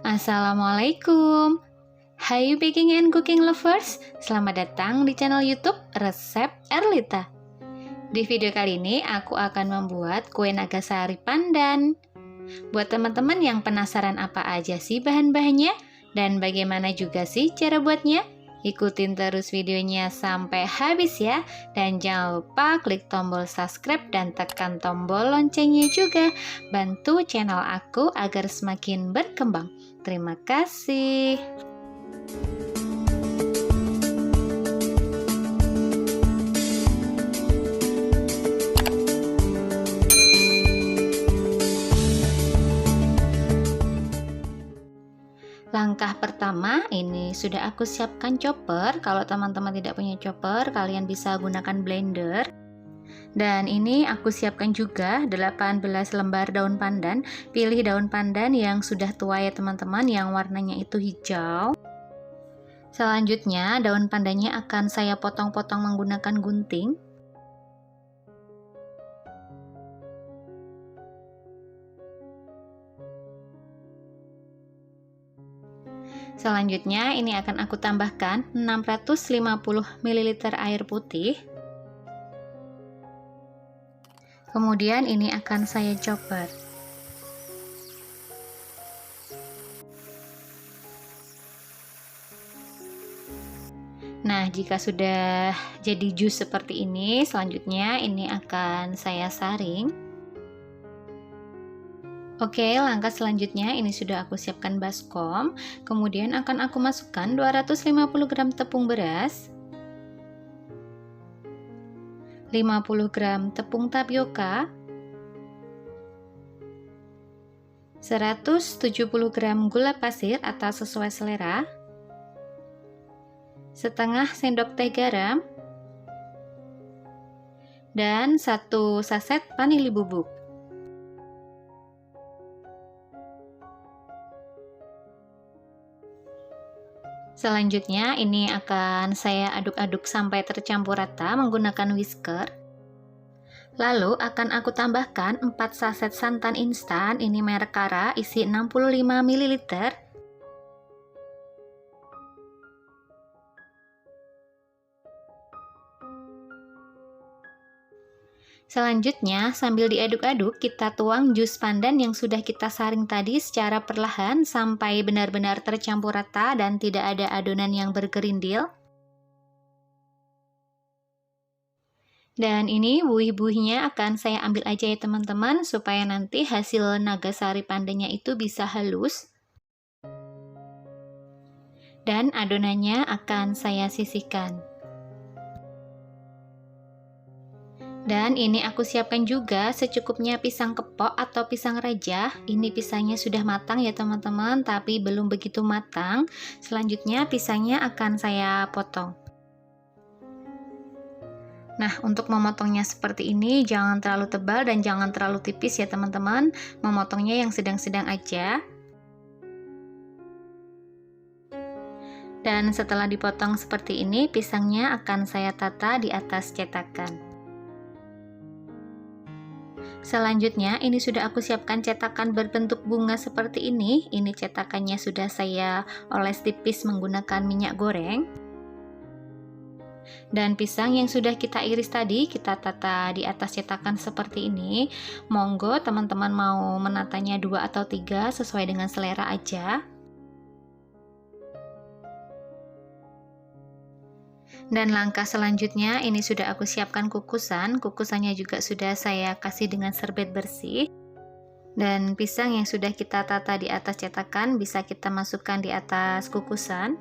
Assalamualaikum. Hai baking and cooking lovers, selamat datang di channel YouTube Resep Erlita. Di video kali ini aku akan membuat kue naga sari pandan. Buat teman-teman yang penasaran apa aja sih bahan-bahannya dan bagaimana juga sih cara buatnya, ikutin terus videonya sampai habis ya. Dan jangan lupa klik tombol subscribe dan tekan tombol loncengnya juga. Bantu channel aku agar semakin berkembang. Terima kasih. Langkah pertama, ini sudah aku siapkan chopper. Kalau teman-teman tidak punya chopper, kalian bisa gunakan blender. Dan ini aku siapkan juga 18 lembar daun pandan. Pilih daun pandan yang sudah tua ya teman-teman, yang warnanya itu hijau. Selanjutnya, daun pandannya akan saya potong-potong menggunakan gunting. Selanjutnya, ini akan aku tambahkan 650 ml air putih. Kemudian ini akan saya chopper. Nah, jika sudah jadi jus seperti ini, selanjutnya ini akan saya saring. Oke, langkah selanjutnya ini sudah aku siapkan baskom. Kemudian akan aku masukkan 250 gram tepung beras, 50 gram tepung tapioka, 170 gram gula pasir atau sesuai selera, setengah sendok teh garam, dan 1 saset vanili bubuk. Selanjutnya ini akan saya aduk-aduk sampai tercampur rata menggunakan whisker. Lalu akan aku tambahkan 4 saset santan instan, ini merek Kara, isi 65 ml. Selanjutnya, sambil diaduk-aduk, kita tuang jus pandan yang sudah kita saring tadi secara perlahan sampai benar-benar tercampur rata dan tidak ada adonan yang bergerindil. Dan ini buih-buihnya akan saya ambil aja ya teman-teman, supaya nanti hasil naga sari pandannya itu bisa halus. Dan adonannya akan saya sisihkan. Dan ini aku siapkan juga secukupnya pisang kepok atau pisang raja. Ini pisangnya sudah matang ya teman-teman, tapi belum begitu matang. Selanjutnya pisangnya akan saya potong. Nah, untuk memotongnya seperti ini, jangan terlalu tebal dan jangan terlalu tipis ya teman-teman. Memotongnya yang sedang-sedang aja. Dan setelah dipotong seperti ini, pisangnya akan saya tata di atas cetakan. Selanjutnya, ini sudah aku siapkan cetakan berbentuk bunga seperti ini. Ini cetakannya sudah saya oles tipis menggunakan minyak goreng. Dan pisang yang sudah kita iris tadi, kita tata di atas cetakan seperti ini. Monggo teman-teman mau menatanya 2 atau 3 sesuai dengan selera aja. Dan langkah selanjutnya ini sudah aku siapkan kukusannya juga sudah saya kasih dengan serbet bersih. Dan pisang yang sudah kita tata di atas cetakan bisa kita masukkan di atas kukusan.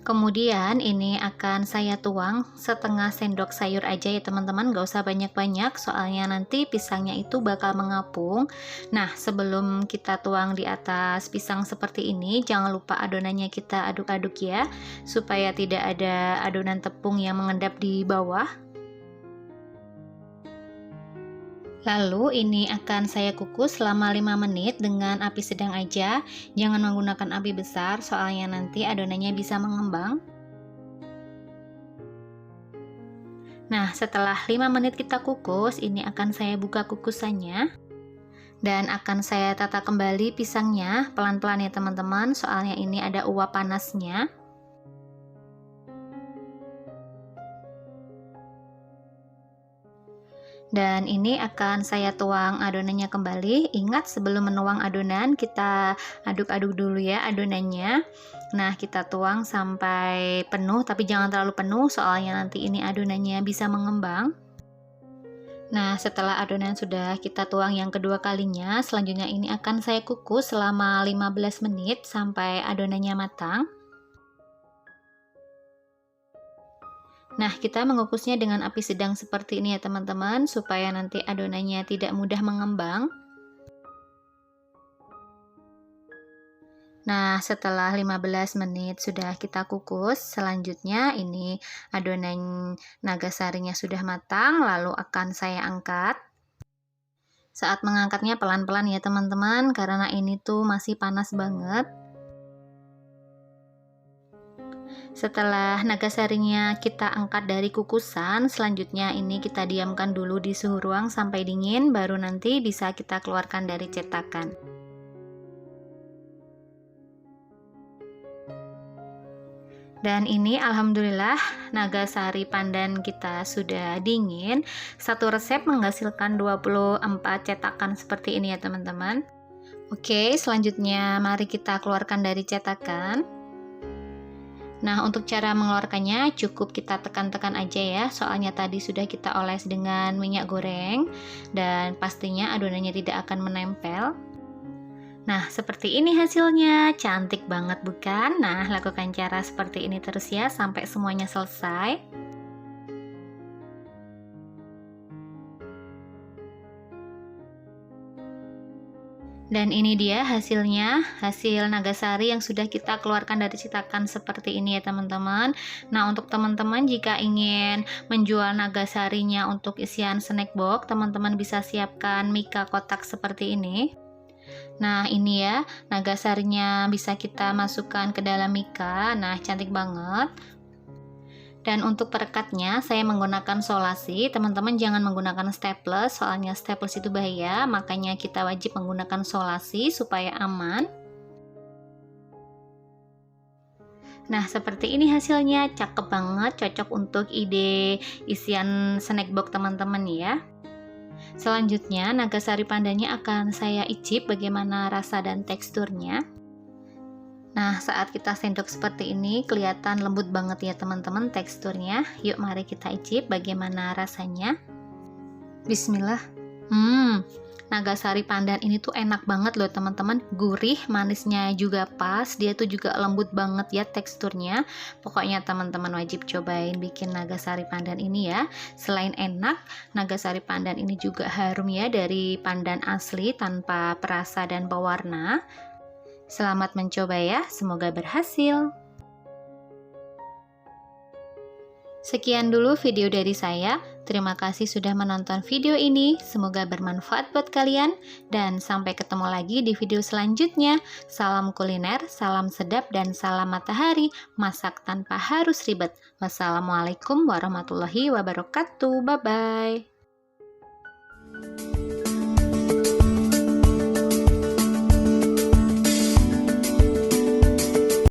Kemudian ini akan saya tuang setengah sendok sayur aja ya teman-teman, gak usah banyak-banyak soalnya nanti pisangnya itu bakal mengapung. Nah, sebelum kita tuang di atas pisang seperti ini, jangan lupa adonannya kita aduk-aduk ya, supaya tidak ada adonan tepung yang mengendap di bawah. Lalu ini akan saya kukus selama 5 menit dengan api sedang aja. Jangan menggunakan api besar soalnya nanti adonannya bisa mengembang. Nah, setelah 5 menit kita kukus, ini akan saya buka kukusannya. Dan akan saya tata kembali pisangnya pelan-pelan ya teman-teman, soalnya ini ada uap panasnya. Dan ini akan saya tuang adonannya kembali. Ingat, sebelum menuang adonan kita aduk-aduk dulu ya adonannya. Nah, kita tuang sampai penuh, tapi jangan terlalu penuh soalnya nanti ini adonannya bisa mengembang. Nah, setelah adonan sudah kita tuang yang kedua kalinya, selanjutnya ini akan saya kukus selama 15 menit sampai adonannya matang. Nah, kita mengukusnya dengan api sedang seperti ini ya teman-teman, supaya nanti adonannya tidak mudah mengembang. Nah, setelah 15 menit sudah kita kukus, selanjutnya ini adonan nagasarinya sudah matang, lalu akan saya angkat. Saat mengangkatnya pelan-pelan ya teman-teman, karena ini tuh masih panas banget. Setelah nagasarinya kita angkat dari kukusan, selanjutnya ini kita diamkan dulu di suhu ruang sampai dingin, baru nanti bisa kita keluarkan dari cetakan. Dan ini alhamdulillah nagasari pandan kita sudah dingin. Satu resep menghasilkan 24 cetakan seperti ini ya teman-teman. Oke, selanjutnya mari kita keluarkan dari cetakan. Nah, untuk cara mengeluarkannya cukup kita tekan-tekan aja ya, soalnya tadi sudah kita oles dengan minyak goreng dan pastinya adonannya tidak akan menempel. Nah, seperti ini hasilnya, cantik banget bukan? Nah, lakukan cara seperti ini terus ya sampai semuanya selesai. Dan ini dia hasilnya, hasil nagasari yang sudah kita keluarkan dari cetakan seperti ini ya teman-teman. Nah, untuk teman-teman jika ingin menjual nagasarinya untuk isian snack box, teman-teman bisa siapkan mika kotak seperti ini. Nah, ini ya nagasarinya bisa kita masukkan ke dalam mika. Nah, cantik banget. Dan untuk perekatnya saya menggunakan solasi. Teman-teman jangan menggunakan staples, soalnya staples itu bahaya, makanya kita wajib menggunakan solasi supaya aman. Nah, seperti ini hasilnya, cakep banget, cocok untuk ide isian snack box teman-teman ya. Selanjutnya nagasari pandannya akan saya icip bagaimana rasa dan teksturnya. Nah, saat kita sendok seperti ini kelihatan lembut banget ya teman-teman teksturnya. Yuk mari kita icip bagaimana rasanya. Bismillah. Nagasari pandan ini tuh enak banget loh teman-teman. Gurih, manisnya juga pas. Dia tuh juga lembut banget ya teksturnya. Pokoknya teman-teman wajib cobain bikin nagasari pandan ini ya. Selain enak, nagasari pandan ini juga harum ya dari pandan asli tanpa perasa dan pewarna. Selamat mencoba ya, semoga berhasil. Sekian dulu video dari saya. Terima kasih sudah menonton video ini. Semoga bermanfaat buat kalian. Dan sampai ketemu lagi di video selanjutnya. Salam kuliner, salam sedap, dan salam matahari. Masak tanpa harus ribet. Wassalamualaikum warahmatullahi wabarakatuh. Bye-bye.